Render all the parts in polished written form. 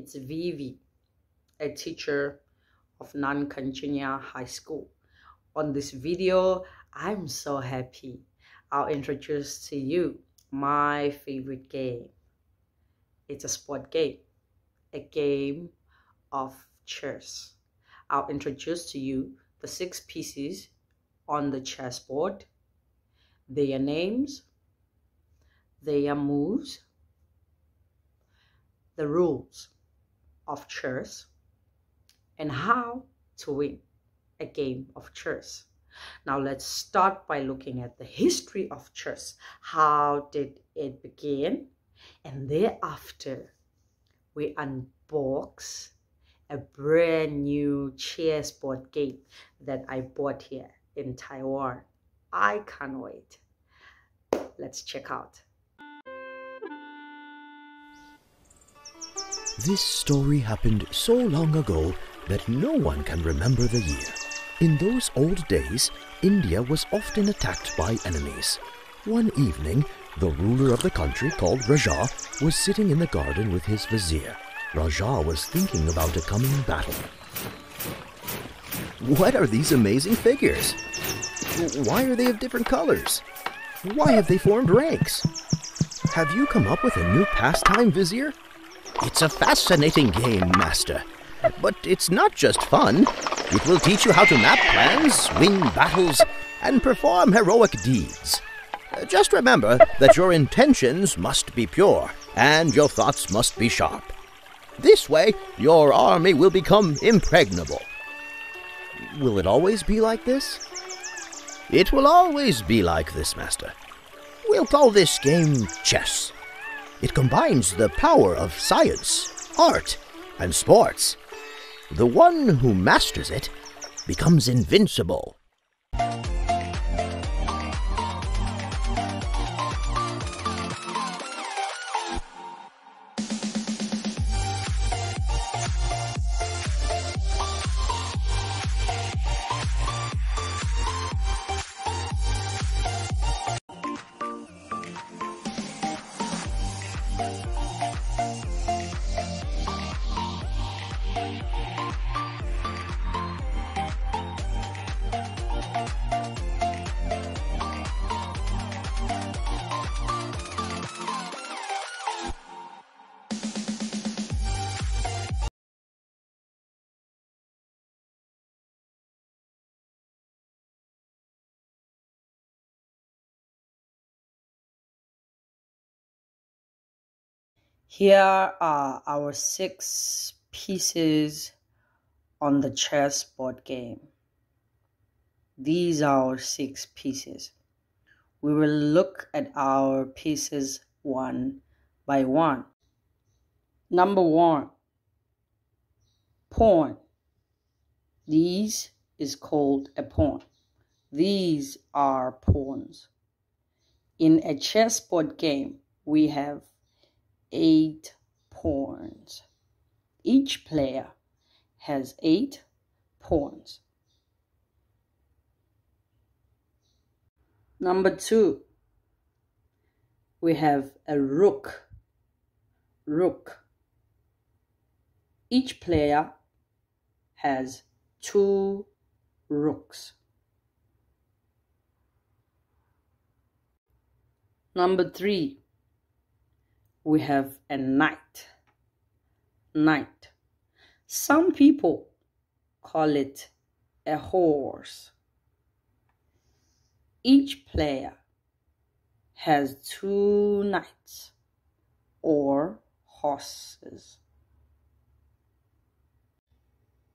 it's Vivi, a teacher of南崁High School. On this video, I'm so happy. I'll introduce to you my favorite game. It's a sport game, a game of chess. I'll introduce to you the 6 pieces on the chessboard, their names, their moves, the rules of chess, and how to win a game of chess. Now let's start by looking at the history of chess. How did it begin? And thereafter, we unbox a brand new chessboard game that I bought here in Taiwan. I can't wait. Let's check out. This story happened so long ago that no one can remember the year. In those old days, India was often attacked by enemies. One evening, the ruler of the country, called Raja, was sitting in the garden with his vizier. Raja was thinking about a coming battle. What are these amazing figures? Why are they of different colors? Why have they formed ranks? Have you come up with a new pastime, vizier? It's a fascinating game, master. But it's not just fun. It will teach you how to map plans, win battles, and perform heroic deeds. Just remember that your intentions must be pure, and your thoughts must be sharp. This way, your army will become impregnable. Will it always be like this? It will always be like this, master. We'll call this game chess. It combines the power of science, art, and sports. The one who masters it becomes invincible. Here are our 6 pieces on the chessboard game. These are our 6 pieces. We will look at our pieces one by one. Number 1, pawn. This is called a pawn. These are pawns. In a chessboard game, we have 8 pawns. Each player has 8 pawns. Number 2, we have a rook. Rook. Each player has 2 rooks. Number 3, we have a knight. Knight. Some people call it a horse. Each player has 2 knights or horses.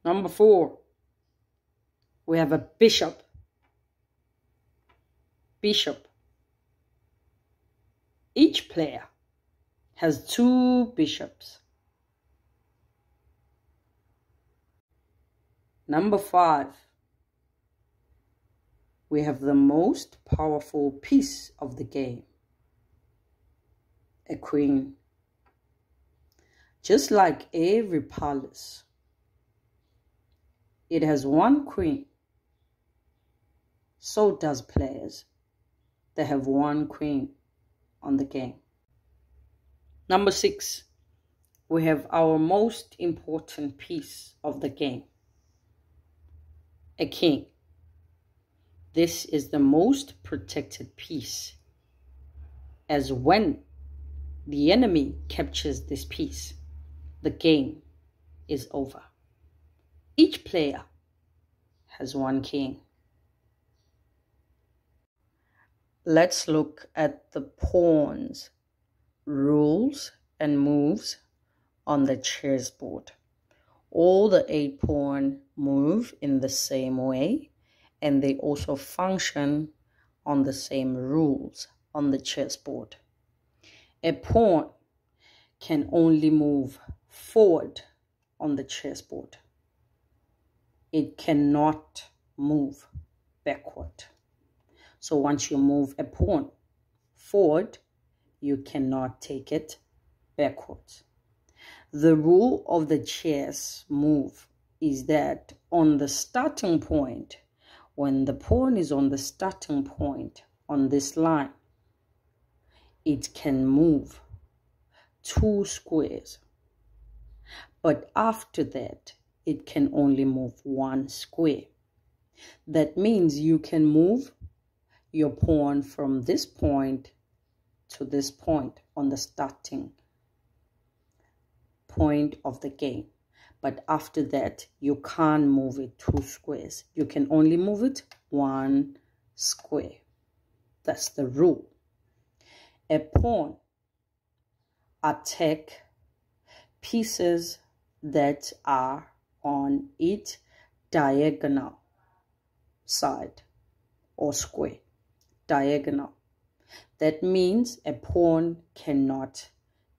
Number 4, we have a bishop. Bishop. Each player has 2 bishops. Number 5, we have the most powerful piece of the game, a queen. Just like every palace, it has 1 queen. So does players. They have 1 queen on the game. Number 6, we have our most important piece of the game, a king. This is the most protected piece, as when the enemy captures this piece, the game is over. Each player has one king. Let's look at the pawns, rules, and moves on the chessboard. All the 8 pawns move in the same way, and they also function on the same rules on the chessboard. A pawn can only move forward on the chessboard. It cannot move backward. So once you move a pawn forward, you cannot take it backwards. The rule of the chess move is that on the starting point, when the pawn is on the starting point on this line, it can move 2 squares. But after that, it can only move 1 square. That means you can move your pawn from this point to this point on the starting point of the game. But after that, you can't move it 2 squares. You can only move it 1 square. That's the rule. A pawn attacks pieces that are on its diagonal side or square. Diagonal. That means a pawn cannot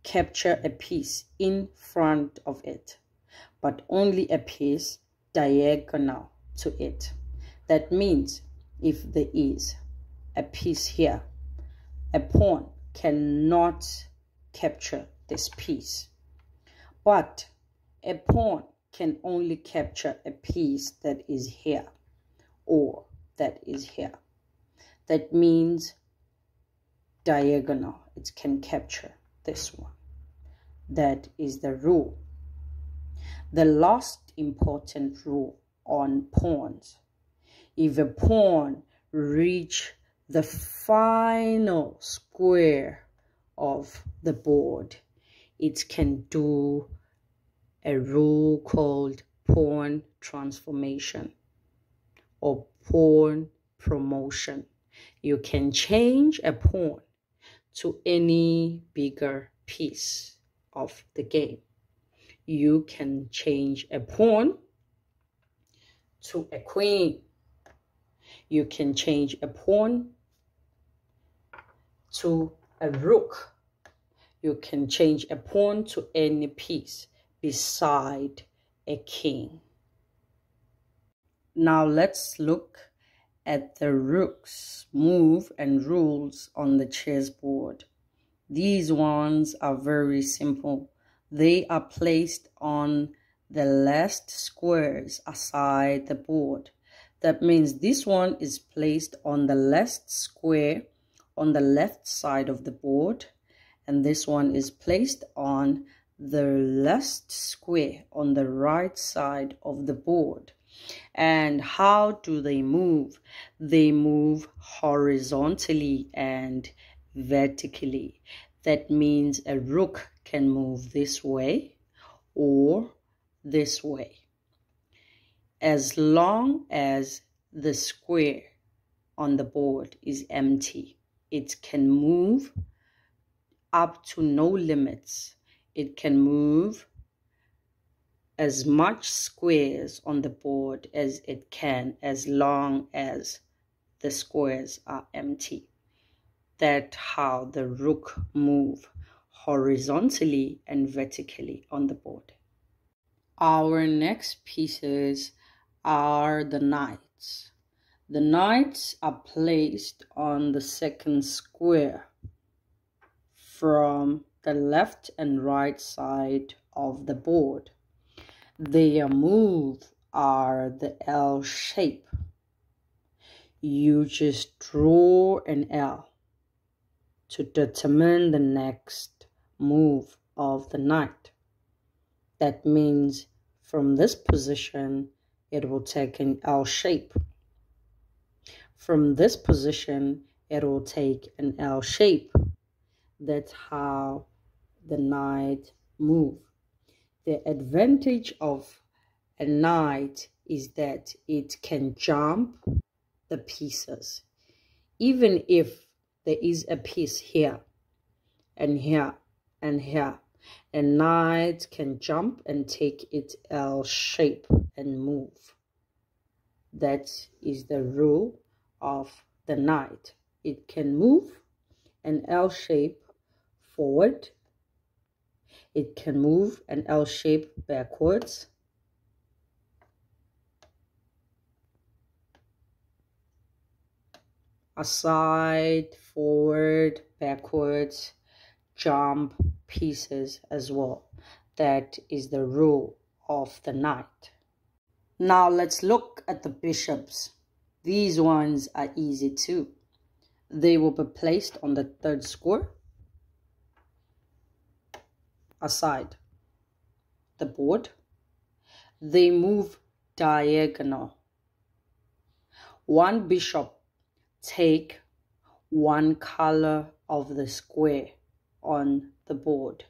capture a piece in front of it, but only a piece diagonal to it. That means if there is a piece here, a pawn cannot capture this piece. But a pawn can only capture a piece that is here or that is here. That means diagonal. It can capture this one. That is the rule. The last important rule on pawns. If a pawn reaches the final square of the board, it can do a rule called pawn transformation or pawn promotion. You can change a pawn to any bigger piece of the game. You can change a pawn to a queen. You can change a pawn to a rook. You can change a pawn to any piece beside a king. Now let's look at the rook's move and rules on the chessboard. These ones are very simple. They are placed on the last squares aside the board. That means this one is placed on the last square on the left side of the board, and this one is placed on the last square on the right side of the board. And how do they move? They move horizontally and vertically. That means a rook can move this way or this way. As long as the square on the board is empty, it can move up to no limits. It can move as much squares on the board as it can, as long as the squares are empty. That's how the rook move horizontally and vertically on the board. Our next pieces are the knights. The knights are placed on the second square from the left and right side of the board. Their move are the L shape. You just draw an L to determine the next move of the knight. That means from this position, it will take an L shape. From this position, it will take an L shape. That's how the knight moves. The advantage of a knight is that it can jump the pieces. Even if there is a piece here and here and here, a knight can jump and take its L shape and move. That is the rule of the knight. It can move an L shape forward. It can move an L shape backwards. Aside, forward, backwards, jump pieces as well. That is the rule of the knight. Now let's look at the bishops. These ones are easy too. They will be placed on the third square aside the board. They move diagonal. One bishop take one color of the square on the board.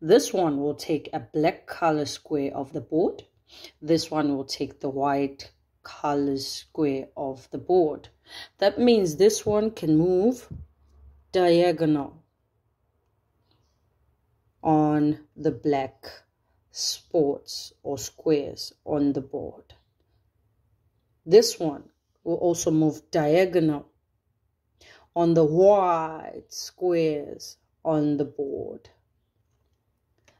This one will take a black color square of the board. This one will take the white color square of the board. That means this one can move diagonal on the black spots or squares on the board. This one will also move diagonal on the white squares on the board.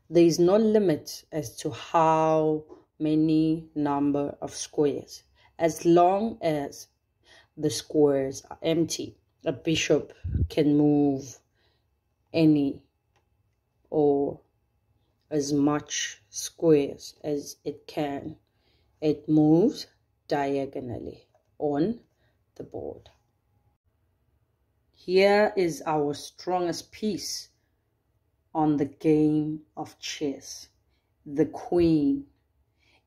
There is no limit as to how many number of squares, as long as the squares are empty. A bishop can move any or as much squares as it can. It moves diagonally on the board. Here is our strongest piece on the game of chess, the queen.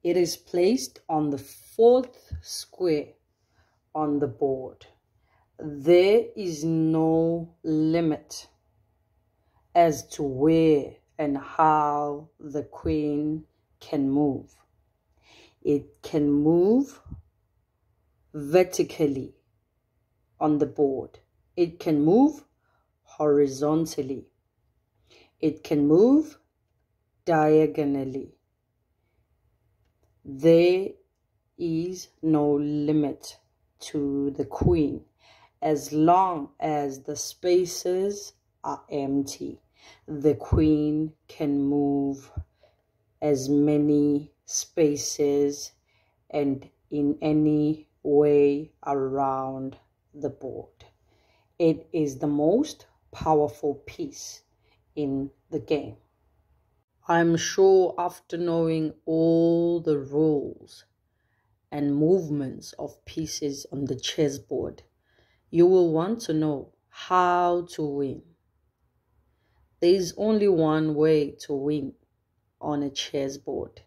It is placed on the fourth square on the board. There is no limit as to where and how the queen can move. It can move vertically on the board. It can move horizontally. It can move diagonally. There is no limit to the queen as long as the spaces are empty. The queen can move as many spaces and in any way around the board. It is the most powerful piece in the game. I'm sure after knowing all the rules and movements of pieces on the chessboard, you will want to know how to win. There is only one way to win on a chessboard.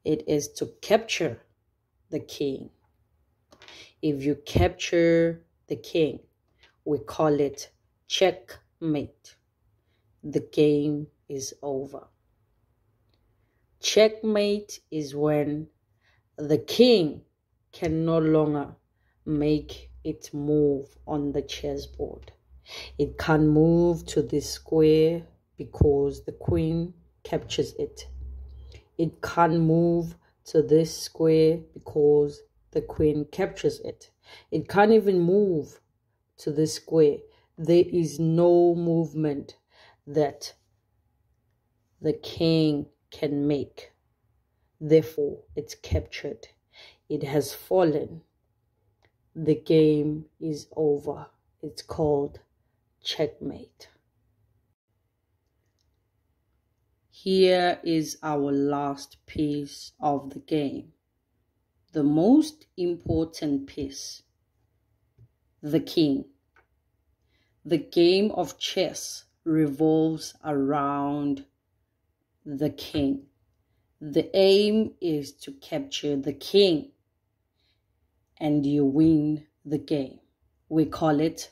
It is to capture the king. If you capture the king, we call it checkmate. The game is over. Checkmate is when the king can no longer make its move on the chessboard. It can't move to this square because the queen captures it. It can't move to this square because the queen captures it. It can't even move to this square. There is no movement that the king can make. Therefore, it's captured. It has fallen. The game is over. It's called checkmate. Here is our last piece of the game. The most important piece, the king. The game of chess revolves around the king. The aim is to capture the king and you win the game. We call it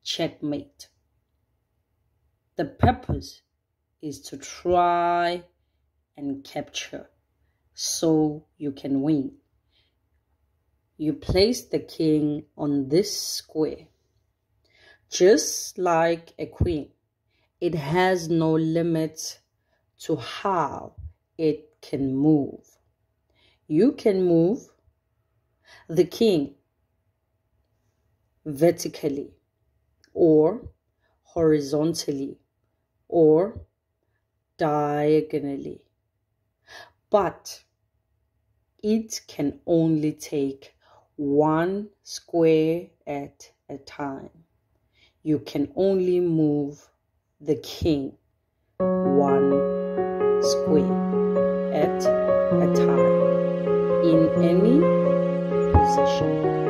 checkmate. The purpose is to try and capture so you can win. You place the king on this square. Just like a queen, it has no limit to how it can move. You can move the king vertically or horizontally or diagonally, but it can only take one square at a time. You can only move the king one square at a time in any position.